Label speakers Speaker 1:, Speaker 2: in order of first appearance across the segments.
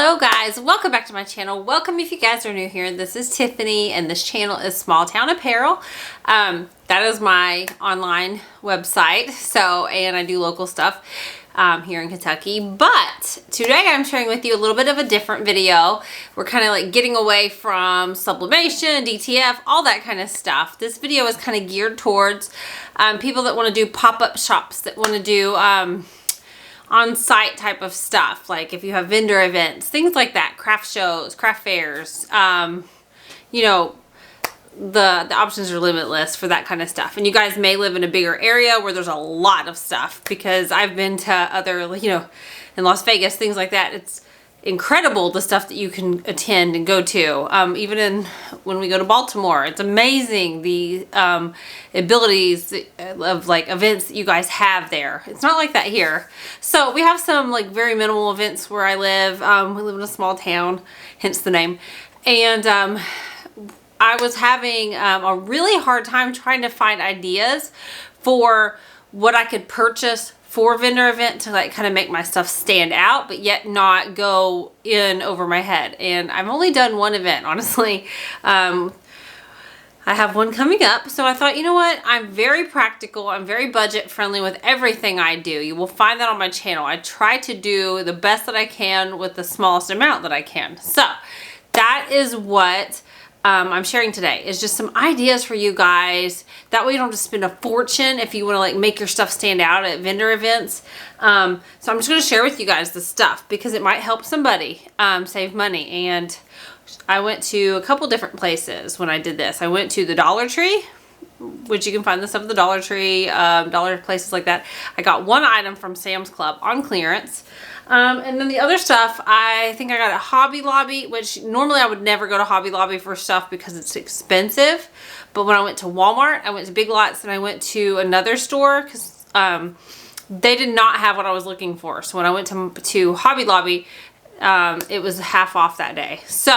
Speaker 1: Hello guys, welcome back to my channel. Welcome if you guys are new here. This is Tiffany and this channel is Small Town Apparel. That is my online website. And I do local stuff here in Kentucky. But today I'm sharing with you a little bit of a different video. We're kind of like getting away from sublimation, DTF, all that kind of stuff. This video is kind of geared towards people that want to do pop-up shops, that want to do on-site type of stuff, like if you have vendor events, things like that, craft shows, craft fairs, you know, the options are limitless for that kind of stuff. And you guys may live in a bigger area where there's a lot of stuff, because I've been to other, you know, in Las Vegas, things like that. It's incredible the stuff that you can attend and go to. Even when we go to Baltimore, it's amazing the abilities of like events that you guys have there. It's not like that here. So we have some like very minimal events where I live. We live in a small town, hence the name. And I was having a really hard time trying to find ideas for what I could purchase for a vendor event to like kind of make my stuff stand out, but yet not go in over my head. And I've only done one event, honestly. I have one coming up. So I thought, you know what? I'm very practical. I'm very budget friendly with everything I do. You will find that on my channel. I try to do the best that I can with the smallest amount that I can. So that is what I'm sharing today, is just some ideas for you guys. That way you don't have to spend a fortune if you want to like make your stuff stand out at vendor events. So I'm just going to share with you guys the stuff because it might help somebody save money. And I went to a couple different places when I did this. I went to the Dollar Tree, which you can find this stuff at the Dollar Tree, dollar places like that. I got one item from Sam's Club on clearance. And then the other stuff, I think I got at Hobby Lobby, which normally I would never go to Hobby Lobby for stuff because it's expensive. But when I went to Walmart, I went to Big Lots, and I went to another store because they did not have what I was looking for. So when I went to Hobby Lobby, it was half off that day. So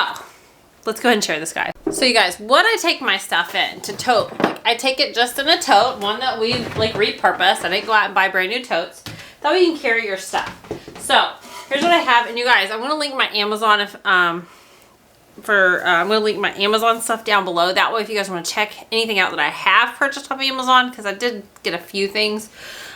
Speaker 1: let's go ahead and share this, guys. So you guys, what I take my stuff in to tote, like I take it just in a tote, one that we like repurposed. I didn't go out and buy brand new totes. That way you can carry your stuff. So here's what I have, and you guys, I'm gonna link my Amazon I'm gonna link my Amazon stuff down below. That way, if you guys want to check anything out that I have purchased off Amazon, because I did get a few things,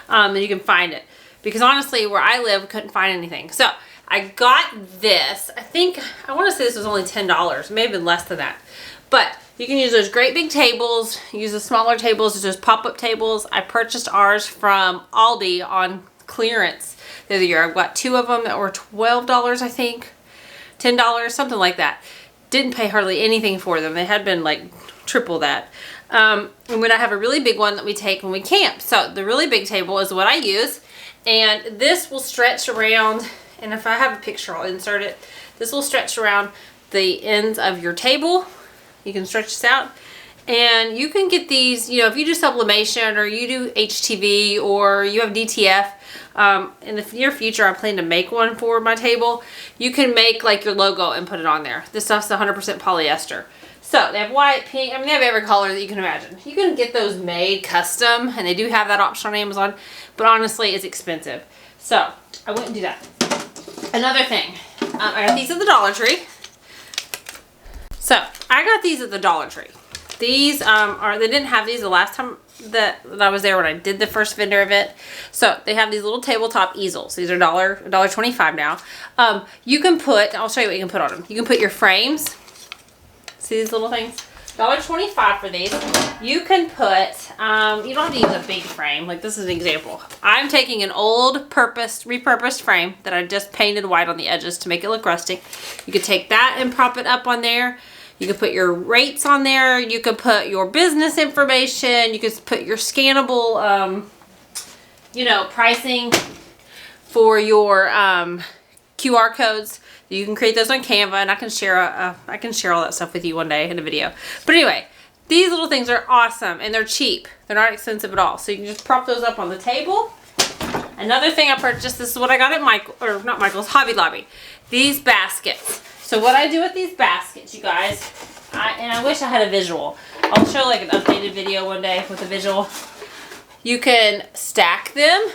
Speaker 1: and you can find it. Because honestly, where I live, I couldn't find anything. So I got this. I want to say this was only $10. It may have been less than that. But you can use those great big tables. Use the smaller tables, just pop-up tables. I purchased ours from Aldi on clearance the other year. I've got two of them that were $12, I think. $10, something like that. Didn't pay hardly anything for them. They had been like triple that. And then I have a really big one that we take when we camp. So the really big table is what I use. And this will stretch around, and if I have a picture, I'll insert it. This will stretch around the ends of your table. You can stretch this out. And you can get these, you know, if you do sublimation or you do HTV or you have DTF, in the near future I plan to make one for my table. You can make like your logo and put it on there. This stuff's 100% polyester. So they have white, pink, I mean they have every color that you can imagine. You can get those made custom, and they do have that option on Amazon, but honestly it's expensive. So I wouldn't do that. Another thing, I got these at the Dollar Tree. So I got these at the Dollar Tree. These they didn't have these the last time that I was there when I did the first vendor event. So they have these little tabletop easels. These are $1.25 now. You can put, I'll show you what you can put on them. You can put your frames. See these little things? $1.25 for these. You can put, you don't have to use a big frame. Like this is an example. I'm taking an old repurposed frame that I just painted white on the edges to make it look rustic. You could take that and prop it up on there. You could put your rates on there. You could put your business information. You could put your scannable, you know, pricing for your QR codes. You can create those on Canva, and I can share all that stuff with you one day in a video. But anyway, these little things are awesome, and they're cheap. They're not expensive at all. So you can just prop those up on the table. Another thing I purchased, this is what I got at Hobby Lobby. These baskets. So what I do with these baskets, you guys, and I wish I had a visual. I'll show like an updated video one day with a visual. You can stack them,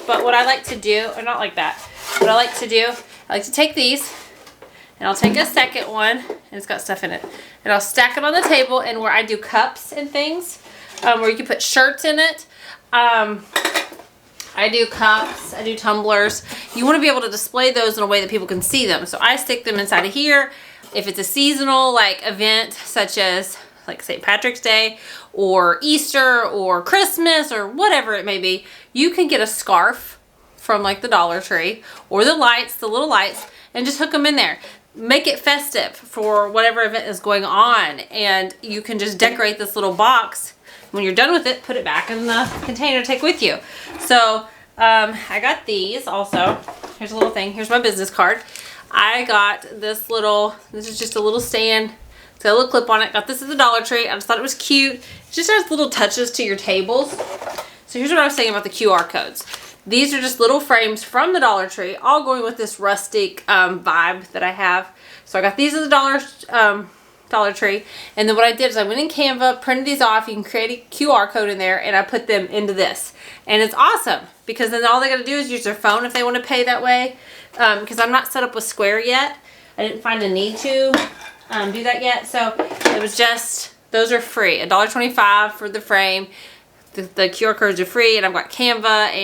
Speaker 1: but what I like to do, or not like that, what I like to do, I like to take these, And I'll take a second one, and it's got stuff in it, and I'll stack it on the table. And where I do cups and things, where you can put shirts in it, I do cups, I do tumblers. You want to be able to display those in a way that people can see them. So I stick them inside of here. If it's a seasonal like event, such as like St. Patrick's Day or Easter or Christmas or whatever it may be, you can get a scarf from like the Dollar Tree or the lights, the little lights, and just hook them in there. Make it festive for whatever event is going on, and you can just decorate this little box. When you're done with it, put it back in the container to take with you. So I got these also. Here's a little thing. Here's my business card. I got this is just a little stand. It's got a little clip on it. Got this at the Dollar Tree. I just thought it was cute. It just has little touches to your tables. So here's what I was saying about the QR codes. These are just little frames from the Dollar Tree, all going with this rustic vibe that I have. So I got these at the Dollar Tree, and then what I did is I went in Canva, printed these off. You can create a QR code in there, and I put them into this, and it's awesome because then all they got to do is use their phone if they want to pay that way. Because I'm not set up with Square yet, I didn't find a need to do that yet. So it was just, those are free, $1.25 for the frame. The QR codes are free, and I've got Canva.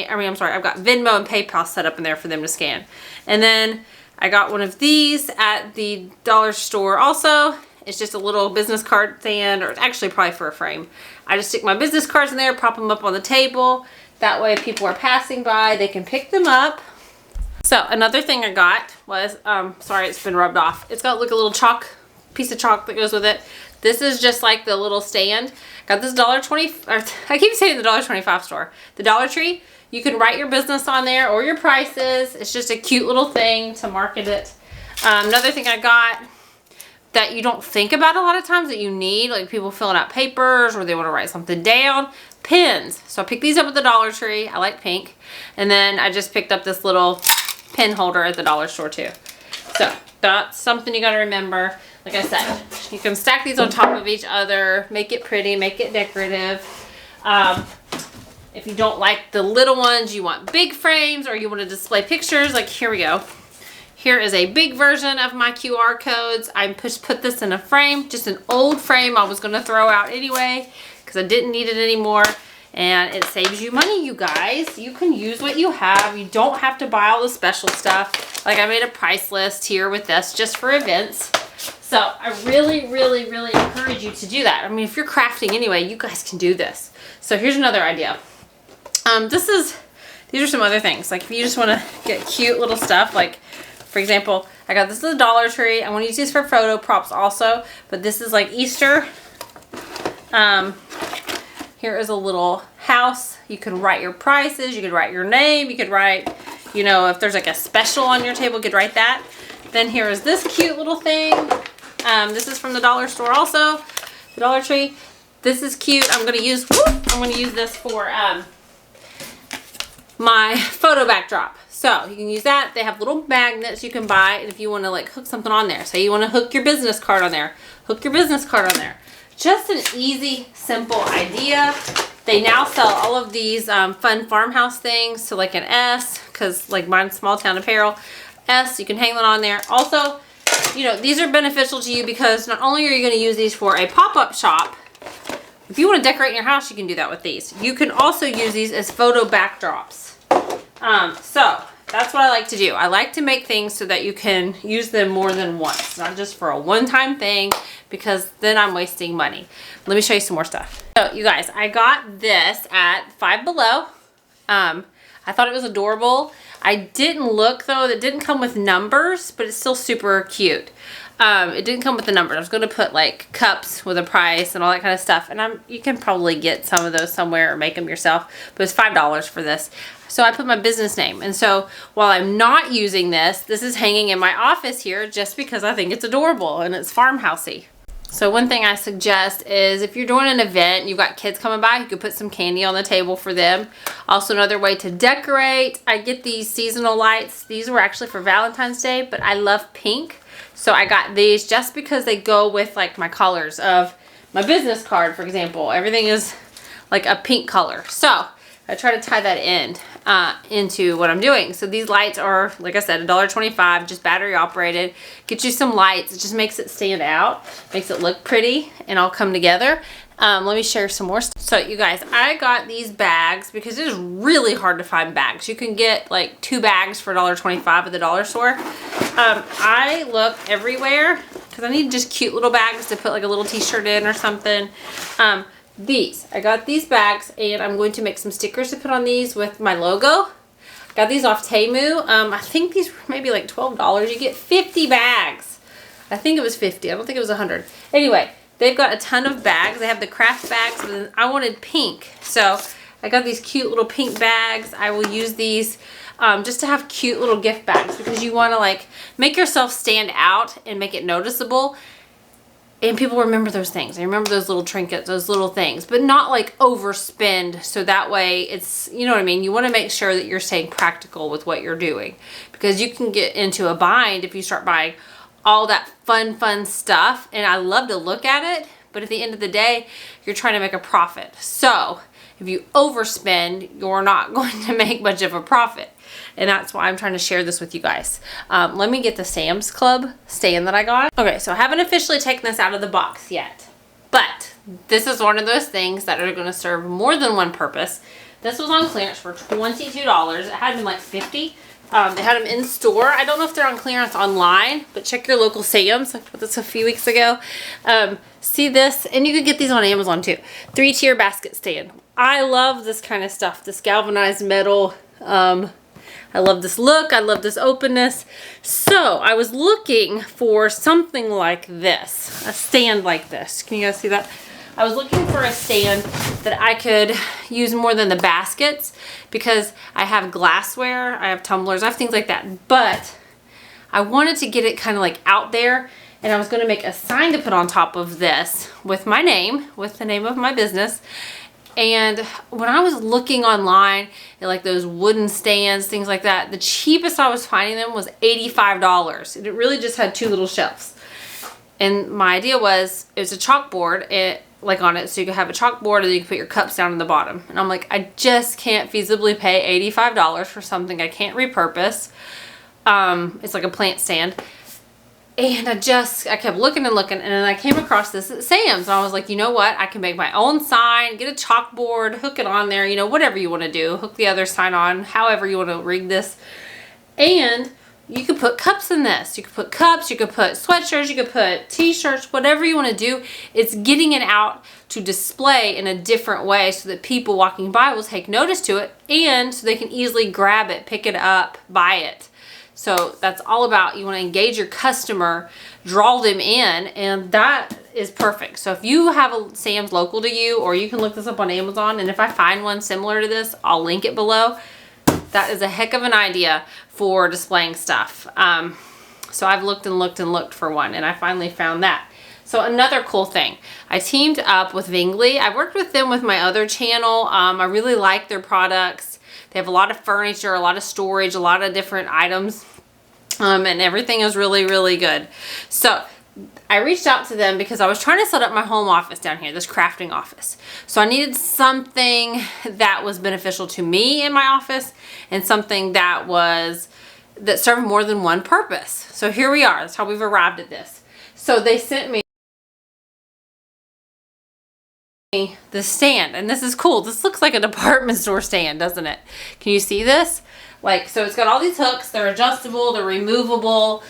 Speaker 1: I've got Venmo and PayPal set up in there for them to scan. And then I got one of these at the dollar store also. It's just a little business card stand, or it's actually probably for a frame. I just stick my business cards in there, prop them up on the table. That way if people are passing by, they can pick them up. So another thing I got was, sorry, it's been rubbed off. It's got like a little piece of chalk that goes with it. This is just like the little stand. Got this I keep saying the $1.25 store. The Dollar Tree. You can write your business on there or your prices. It's just a cute little thing to market it. Another thing I got that you don't think about a lot of times that you need, like people filling out papers or they want to write something down, pins. So I picked these up at the Dollar Tree. I like pink. And then I just picked up this little pen holder at the dollar store too. So that's something you got to remember. Like I said, you can stack these on top of each other, make it pretty, make it decorative. If you don't like the little ones, you want big frames, or you want to display pictures, like here we go. Here is a big version of my QR codes. I put this in a frame, just an old frame I was going to throw out anyway because I didn't need it anymore. And it saves you money, you guys. You can use what you have. You don't have to buy all the special stuff. Like I made a price list here with this just for events. So I really, really, really encourage you to do that. I mean, if you're crafting anyway, you guys can do this. So here's another idea. These are some other things. Like if you just want to get cute little stuff, like for example, I got this at the Dollar Tree. I want to use these for photo props also, but this is like Easter. Here is a little house. You can write your prices. You could write your name. You could write, you know, if there's like a special on your table, you could write that. Then here is this cute little thing. This is from the dollar store also, the Dollar Tree. This is cute. I'm gonna use this for my photo backdrop. So you can use that. They have little magnets you can buy, and if you want to like hook something on there, say you want to hook your business card on there, hook your business card on there. Just an easy, simple idea. They now sell all of these fun farmhouse things to like an S, because like mine's Small Town Apparel. S, you can hang that on there. Also, you know, these are beneficial to you because not only are you going to use these for a pop-up shop, if you want to decorate your house, you can do that with these. You can also use these as photo backdrops. So that's what I like to do. I like to make things so that you can use them more than once, not just for a one-time thing, because then I'm wasting money. Let me show you some more stuff. So you guys, I got this at Five Below. I thought it was adorable. I didn't look though, it didn't come with numbers, but it's still super cute. It didn't come with the numbers. I was going to put like cups with a price and all that kind of stuff. And you can probably get some of those somewhere or make them yourself, but it's $5 for this. So I put my business name. And so while I'm not using this, this is hanging in my office here just because I think it's adorable and it's farmhousey. So one thing I suggest is if you're doing an event and you've got kids coming by, you could put some candy on the table for them. Also another way to decorate, I get these seasonal lights. These were actually for Valentine's Day, but I love pink. So I got these just because they go with like my colors of my business card, for example. Everything is like a pink color. So I try to tie that end into what I'm doing. So these lights are, like I said, $1.25, just battery operated. Get you some lights. It just makes it stand out, makes it look pretty, and all come together. Let me share some more stuff. So you guys, I got these bags because it is really hard to find bags. You can get like 2 bags for $1.25 at the dollar store. I looked everywhere because I need just cute little bags to put like a little t-shirt in or something. I got these bags, and I'm going to make some stickers to put on these with my logo. Got these off Temu. I think these were maybe like $12. You get 50 bags. I think it was 50. I don't think it was 100. Anyway, they've got a ton of bags. They have the craft bags, but then I wanted pink. So I got these cute little pink bags. I will use these just to have cute little gift bags because you want to like make yourself stand out and make it noticeable. And people remember those things. They remember those little trinkets, those little things, but not like overspend. So that way it's, you know what I mean? You want to make sure that you're staying practical with what you're doing because you can get into a bind if you start buying all that fun stuff. And I love to look at it, but at the end of the day, you're trying to make a profit. So if you overspend, you're not going to make much of a profit. And that's why I'm trying to share this with you guys. Let me get the Sam's Club stand that I got. Okay, so I haven't officially taken this out of the box yet, but this is one of those things that are going to serve more than one purpose. This was on clearance for $22. It had been like $50. They had them in store. I don't know if they're on clearance online, but check your local Sam's. I put this a few weeks ago. See this, and you can get these on Amazon too. 3-tier basket stand. I love this kind of stuff, this galvanized metal. I love this look. I love this openness. So I was looking for something like this, a stand like this. Can you guys see that? I was looking for a stand that I could use more than the baskets because I have glassware, I have tumblers, I have things like that. But I wanted to get it kind of like out there, and I was going to make a sign to put on top of this with my name, with the name of my business. And when I was looking online at like those wooden stands, things like that, the cheapest I was finding them was $85. And it really just had 2 little shelves. And my idea was, it was a chalkboard like on it, so you could have a chalkboard and you can put your cups down in the bottom. And I'm like, I just can't feasibly pay $85 for something I can't repurpose. It's like a plant stand. And I kept looking and looking, and then I came across this at Sam's, and I was like, you know what? I can make my own sign, get a chalkboard, hook it on there, you know, whatever you want to do. Hook the other sign on, however you want to rig this. And you could put cups in this. You could put cups, you could put sweatshirts, you could put t-shirts, whatever you want to do. It's getting it out to display in a different way so that people walking by will take notice to it, and so they can easily grab it, pick it up, buy it. So that's all about, you want to engage your customer, draw them in, and that is perfect. So if you have a Sam's local to you, or you can look this up on Amazon, and if I find one similar to this, I'll link it below. That is a heck of an idea for displaying stuff. So I've looked and looked and looked for one, and I finally found that. So another cool thing, I teamed up with Vingli. I worked with them with my other channel. I really like their products. They have a lot of furniture, a lot of storage, a lot of different items, and everything is really, really good. So I reached out to them because I was trying to set up my home office down here, this crafting office. So I needed something that was beneficial to me in my office and something that served more than one purpose. So here we are. That's how we've arrived at this. So they sent me the stand, and this is cool. This looks like a department store stand, doesn't it? Can you see this? Like, so it's got all these hooks. They're adjustable, they're removable,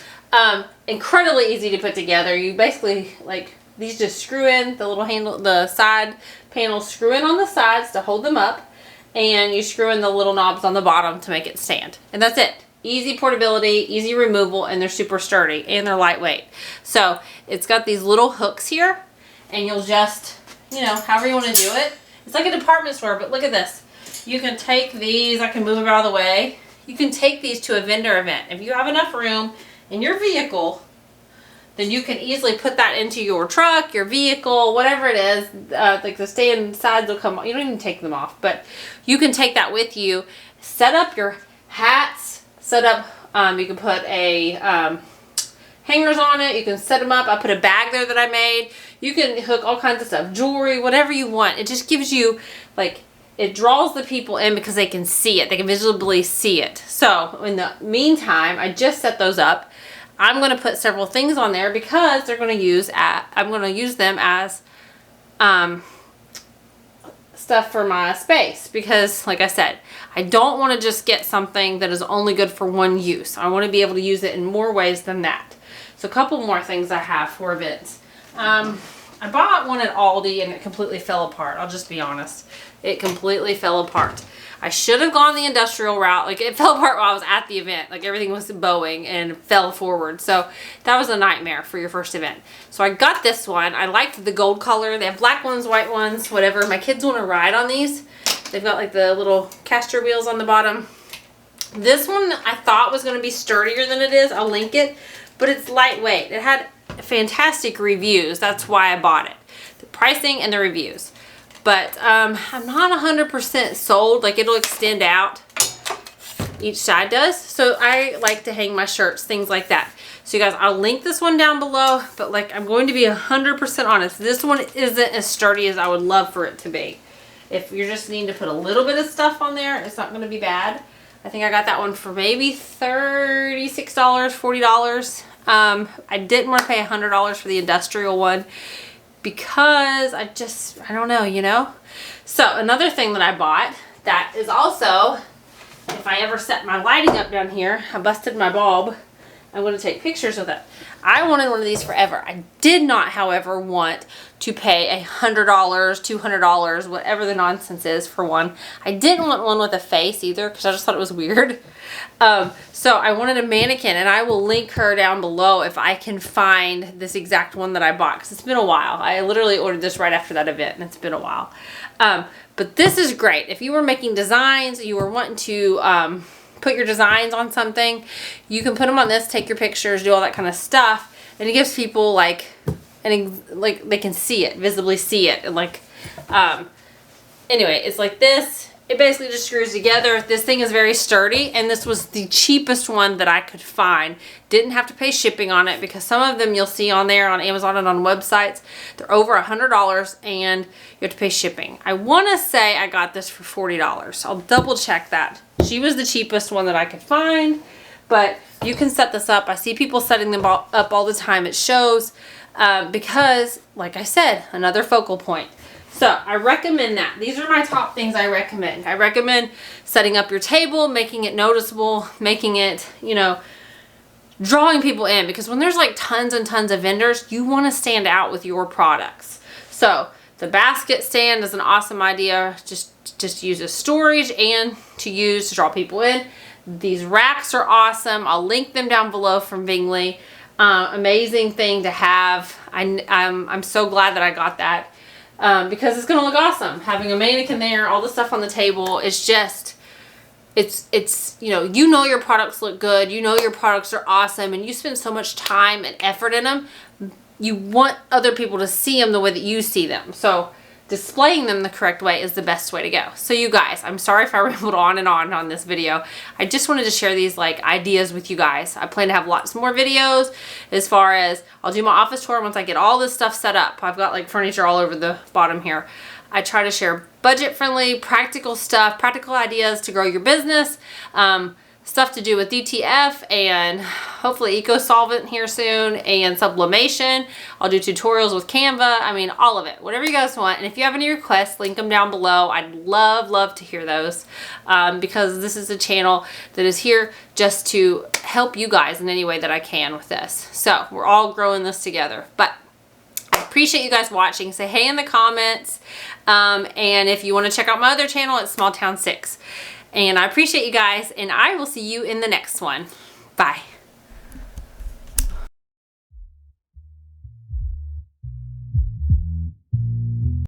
Speaker 1: incredibly easy to put together. You basically, like, these just screw in, the little handle, the side panels screw in on the sides to hold them up, and you screw in the little knobs on the bottom to make it stand. And that's it. Easy portability, easy removal, and they're super sturdy, and they're lightweight. So it's got these little hooks here, and you'll just, you know, however you want to do it. It's like a department store, but look at this. You can take these, I can move them out of the way. You can take these to a vendor event. If you have enough room in your vehicle, then you can easily put that into your truck, your vehicle, whatever it is. Like the stand sides will come off. You don't even take them off, but you can take that with you. Set up your hats, set up, you can put a hangers on it. You can set them up. I put a bag there that I made. You can hook all kinds of stuff, jewelry, whatever you want. It just gives you, like, it draws the people in because they can see it. They can visibly see it. So in the meantime, I just set those up. I'm going to put several things on there because they're going to use I'm going to use them as stuff for my space, because like I said, I don't want to just get something that is only good for one use. I want to be able to use it in more ways than that. So a couple more things I have for events. I bought one at Aldi and it completely fell apart. I'll just be honest. It completely fell apart. I should have gone the industrial route. Like, it fell apart while I was at the event. Like, everything was bowing and fell forward. So that was a nightmare for your first event. So I got this one. I liked the gold color. They have black ones, white ones, whatever. My kids want to ride on these. They've got like the little caster wheels on the bottom. This one I thought was going to be sturdier than it is. I'll link it. But it's lightweight. It had fantastic reviews. That's why I bought it. The pricing and the reviews. But I'm not 100% sold. Like, it'll extend out. Each side does. So I like to hang my shirts, things like that. So you guys, I'll link this one down below. But like, I'm going to be 100% honest. This one isn't as sturdy as I would love for it to be. If you're just needing to put a little bit of stuff on there, it's not going to be bad. I think I got that one for maybe $36, $40. I didn't want to pay $100 for the industrial one, because I don't know, you know? So another thing that I bought that is also, if I ever set my lighting up down here, I busted my bulb. I'm going to take pictures of that. I wanted one of these forever. I did not, however, want to pay $100, $200, whatever the nonsense is for one. I didn't want one with a face either, because I just thought it was weird. So I wanted a mannequin, and I will link her down below if I can find this exact one that I bought, because it's been a while. I literally ordered this right after that event, and it's been a while. But this is great. If you were making designs, you were wanting to put your designs on something, you can put them on this, take your pictures, do all that kind of stuff, and it gives people like they can see it, visibly see it, and like anyway, it's like this. It basically just screws together. This thing is very sturdy, and this was the cheapest one that I could find. Didn't have to pay shipping on it, because some of them you'll see on there on Amazon and on websites, they're over $100 and you have to pay shipping. I want to say I got this for $40. I'll double check that. She was the cheapest one that I could find, but you can set this up. I see people setting them up all the time. It shows because, like I said, another focal point. So I recommend that. These are my top things I recommend. I recommend setting up your table, making it noticeable, making it, you know, drawing people in, because when there's like tons and tons of vendors, you want to stand out with your products. So the basket stand is an awesome idea. Just use as storage and to use to draw people in. These racks are awesome. I'll link them down below from Bingley. Amazing thing to have. I'm so glad that I got that. Because it's going to look awesome. Having a mannequin there, all the stuff on the table, it's just, it's you know your products look good, you know your products are awesome, and you spend so much time and effort in them, you want other people to see them the way that you see them. So displaying them the correct way is the best way to go. So you guys, I'm sorry if I rambled on and on this video. I just wanted to share these like ideas with you guys. I plan to have lots more videos, as far as I'll do my office tour once I get all this stuff set up. I've got like furniture all over the bottom here. I try to share budget friendly, practical stuff, practical ideas to grow your business. Stuff to do with DTF and hopefully EcoSolvent here soon, and sublimation. I'll do tutorials with Canva. I mean, all of it, whatever you guys want. And if you have any requests, link them down below. I'd love to hear those, because this is a channel that is here just to help you guys in any way that I can with this. So we're all growing this together. But I appreciate you guys watching. Say hey in the comments. And if you want to check out my other channel, it's Small Town 6. And I appreciate you guys, and I will see you in the next one. Bye.